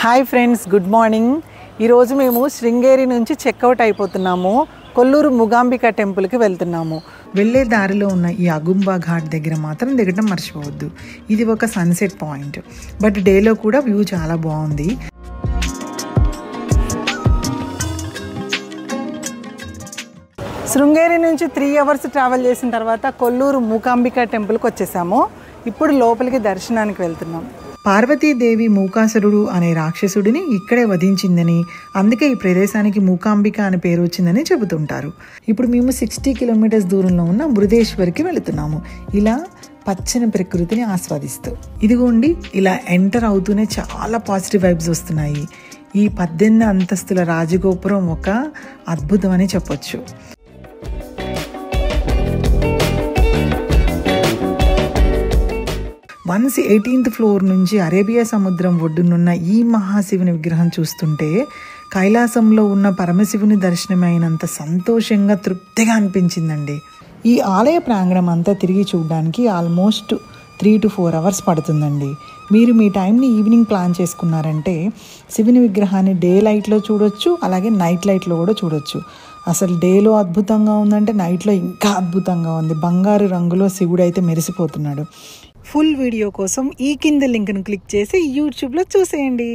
Hi friends, good morning. ఈరోజు మేము శృంగేరి నుంచి చెక్అవుట్ అయిపోతున్నాము. కొల్లూరు మూకాంబిక టెంపుల్కి వెళ్తున్నాము. వెళ్ళే దారిలో ఉన్న ఈ అగుంబా ఘాట్ దగ్గర మాత్రం దిగడం మర్చిపోవద్దు. ఇది ఒక సన్సెట్ పాయింట్, బట్ డేలో కూడా వ్యూ చాలా బాగుంది. శృంగేరి నుంచి 3 అవర్స్ ట్రావెల్ చేసిన తర్వాత కొల్లూరు మూకాంబిక టెంపుల్కి వచ్చేసాము. ఇప్పుడు లోపలికి దర్శనానికి వెళ్తున్నాం. పార్వతీదేవి మూకాసురుడు అనే రాక్షసుడిని ఇక్కడే వధించిందని, అందుకే ఈ ప్రదేశానికి మూకాంబిక అనే పేరు వచ్చిందని చెబుతుంటారు. ఇప్పుడు మేము 60 కిలోమీటర్స్ దూరంలో ఉన్న బృహదేశ్వర్కి వెళుతున్నాము. ఇలా పచ్చని ప్రకృతిని ఆస్వాదిస్తూ ఇదిగోండి, ఇలా ఎంటర్ అవుతూనే చాలా పాజిటివ్ వైబ్స్ వస్తున్నాయి. ఈ 18 అంతస్తుల రాజగోపురం ఒక అద్భుతం అని చెప్పొచ్చు. వన్స్ 18th ఫ్లోర్ నుంచి అరేబియా సముద్రం ఒడ్డునున్న ఈ మహాశివుని విగ్రహం చూస్తుంటే కైలాసంలో ఉన్న పరమశివుని దర్శనమైనంత సంతోషంగా, తృప్తిగా అనిపించిందండి. ఈ ఆలయ ప్రాంగణం అంతా తిరిగి చూడడానికి ఆల్మోస్ట్ 3 to 4 అవర్స్ పడుతుందండి. మీరు మీ టైంని ఈవినింగ్ ప్లాన్ చేసుకున్నారంటే శివుని విగ్రహాన్ని డే లైట్లో చూడొచ్చు, అలాగే నైట్ లైట్లో కూడా చూడొచ్చు. అసలు డేలో అద్భుతంగా ఉందంటే నైట్లో ఇంకా అద్భుతంగా ఉంది. బంగారు రంగులో శివుడు అయితే మెరిసిపోతున్నాడు. ఫుల్ వీడియో కోసం ఈ కింద లింక్ను క్లిక్ చేసి యూట్యూబ్లో చూసేయండి.